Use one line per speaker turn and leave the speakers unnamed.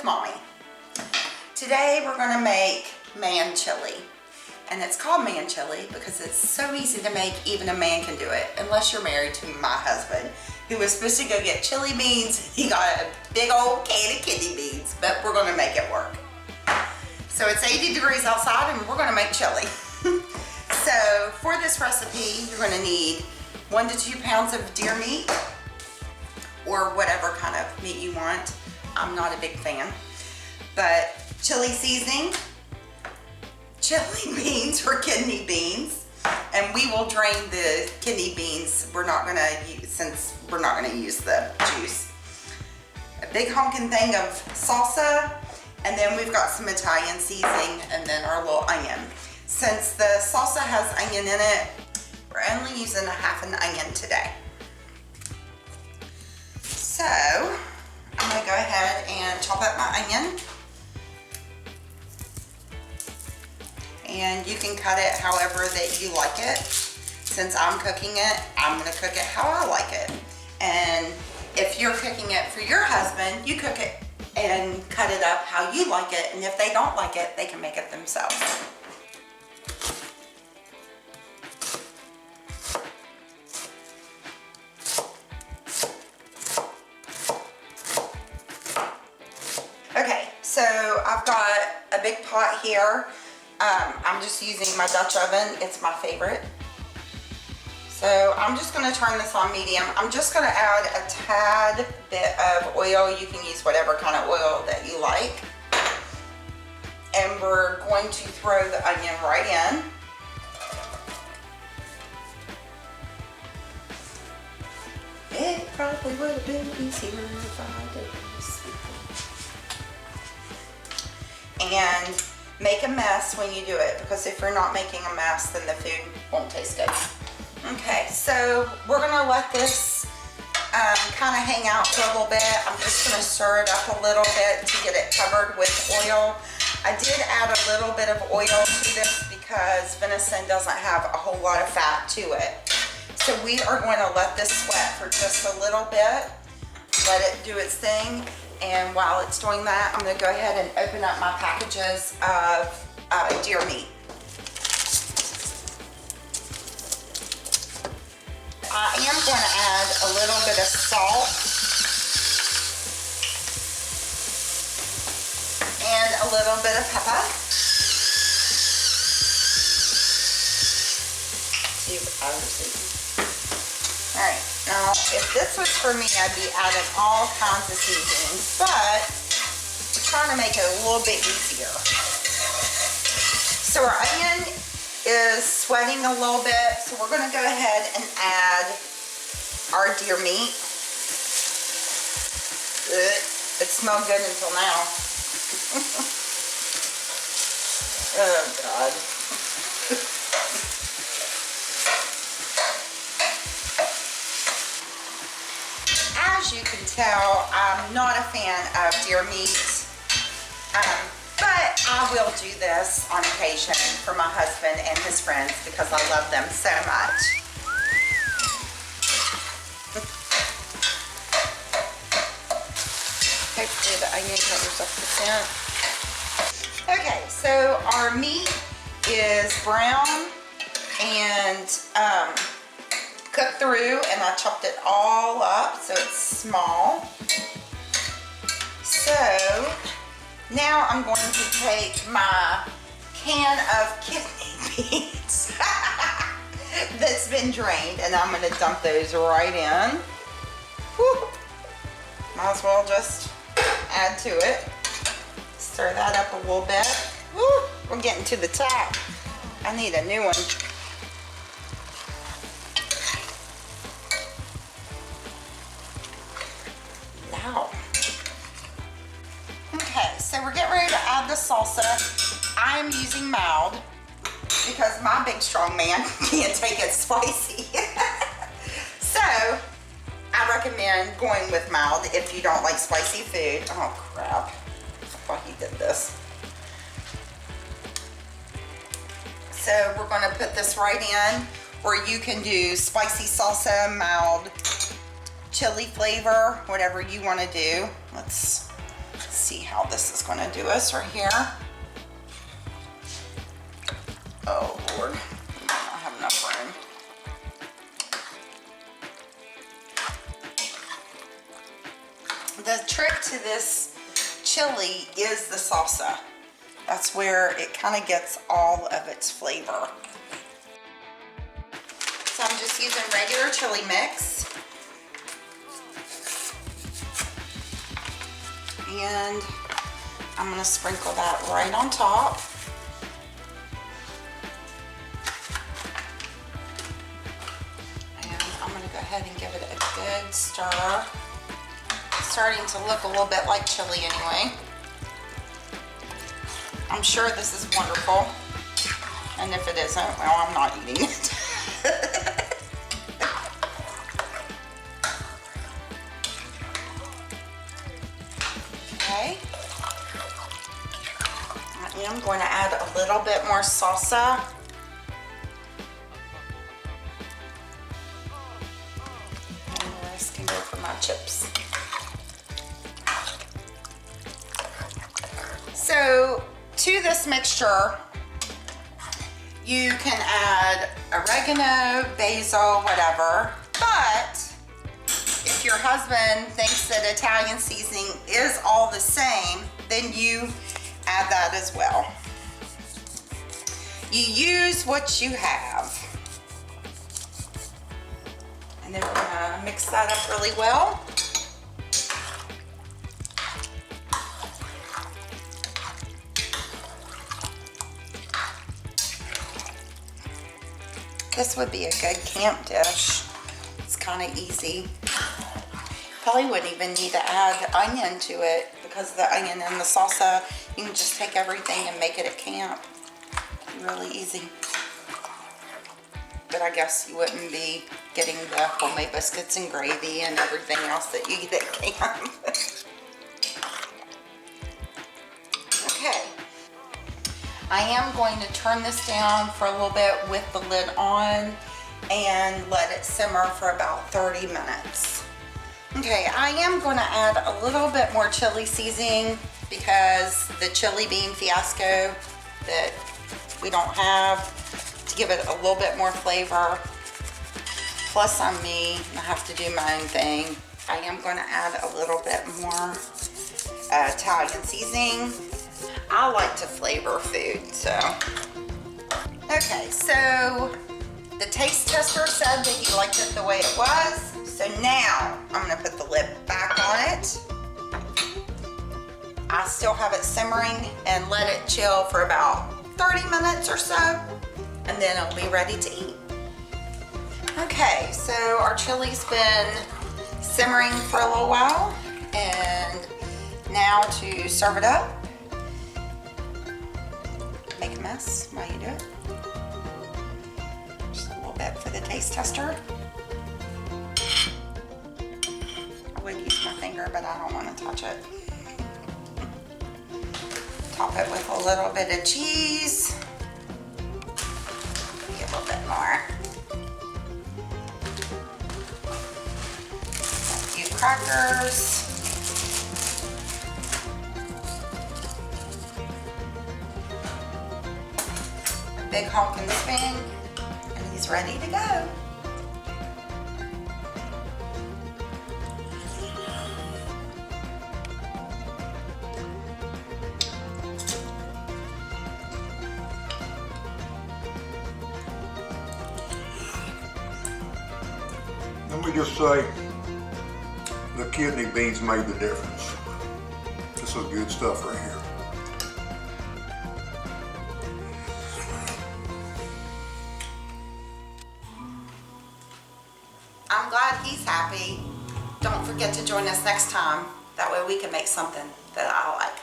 Mommy. Today we're going to make man chili. And it's called man chili because it's so easy to make, even a man can do it. Unless you're married to my husband, who was supposed to go get chili beans. He got a big old can of kidney beans, but we're going to make it work. So it's 80 degrees outside and we're going to make chili. So for this recipe, you're going to need 1 to 2 pounds of deer meat, or whatever kind of meat you want. I'm not a big fan. But chili seasoning, chili beans or kidney beans, and we will drain the kidney beans. We're not going to use, since we're not going to use the juice. A big honking thing of salsa, and then we've got some Italian seasoning, and then our little onion. Since the salsa has onion in it, we're only using a half an onion today. So I'm going to go ahead and chop up my onion. And you can cut it however that you like it. Since I'm cooking it, I'm going to cook it how I like it. And if you're cooking it for your husband, you cook it and cut it up how you like it. And if they don't like it, they can make it themselves. Okay, so I've got a big pot here. I'm just using my Dutch oven. It's my favorite. So I'm just going to turn this on medium. I'm just going to add a tad bit of oil. You can use whatever kind of oil that you like. And we're going to throw the onion right in. It probably would have been easier if I did this. And make a mess when you do it, because if you're not making a mess, then the food won't taste good. Okay, so we're gonna let this kind of hang out for a little bit. I'm just gonna stir it up a little bit to get it covered with oil. I did add a little bit of oil to this because venison doesn't have a whole lot of fat to it. So we are going to let this sweat for just a little bit, let it do its thing. And while it's doing that, I'm going to go ahead and open up my packages of deer meat. I am going to add a little bit of salt and a little bit of pepper. Alright, now if this was for me, I'd be adding all kinds of seasonings, but we're trying to make it a little bit easier. So our onion is sweating a little bit, so we're going to go ahead and add our deer meat. It smelled good until now. Oh God. As you can tell, I'm not a fan of deer meat, but I will do this on occasion for my husband and his friends because I love them so much. Hopefully the onion covers up the scent. Okay, so our meat is brown and cooked through, and I chopped it all up so it's small. So now I'm going to take my can of kidney beans that's been drained, and I'm going to dump those right in. Whew. Might as well just add to it. Stir that up a little bit. Whew. We're getting to the top. I need a new one. Okay, so we're getting ready to add the salsa. I'm using mild because my big strong man can't take it spicy. So I recommend going with mild if you don't like spicy food. Oh crap, I thought he did this. So we're going to put this right in, or you can do spicy salsa, mild chili flavor, whatever you want to do. Let's see how this is going to do us right here. Oh Lord, I don't have enough room. The trick to this chili is the salsa. That's where it kind of gets all of its flavor. So I'm just using regular chili mix. And I'm going to sprinkle that right on top. And I'm going to go ahead and give it a good stir. It's starting to look a little bit like chili anyway. I'm sure this is wonderful. And if it isn't, well, I'm not eating it. Okay. I am going to add a little bit more salsa. And the rest can go for my chips. So, to this mixture, you can add oregano, basil, whatever, but if your husband thinks that Italian seasoning is all the same, then you add that as well. You use what you have. And then we're gonna mix that up really well. This would be a good camp dish. It's kind of easy. Probably wouldn't even need to add onion to it because the onion and the salsa, you can just take everything and make it at camp. Really easy. But I guess you wouldn't be getting the homemade biscuits and gravy and everything else that you get at camp. Okay. I am going to turn this down for a little bit with the lid on and let it simmer for about 30 minutes. Okay, I am going to add a little bit more chili seasoning because the chili bean fiasco that we don't have, to give it a little bit more flavor. Plus I'm me, I have to do my own thing. I am going to add a little bit more Italian seasoning. I like to flavor food, so. Okay, so the taste tester said that he liked it the way it was. So now I'm gonna put the lid back on it. I still have it simmering and let it chill for about 30 minutes or so, and then it'll be ready to eat. Okay, so our chili's been simmering for a little while, and now to serve it up. Make a mess while you do it. Just a little bit for the taste tester. I would use my finger, but I don't want to touch it. Top it with a little bit of cheese. Maybe a little bit more. A few crackers. Big honking spoon, and he's ready to go.
Let me just say, the kidney beans made the difference. This is good stuff right here.
I'm glad he's happy. Don't forget to join us next time. That way we can make something that I like.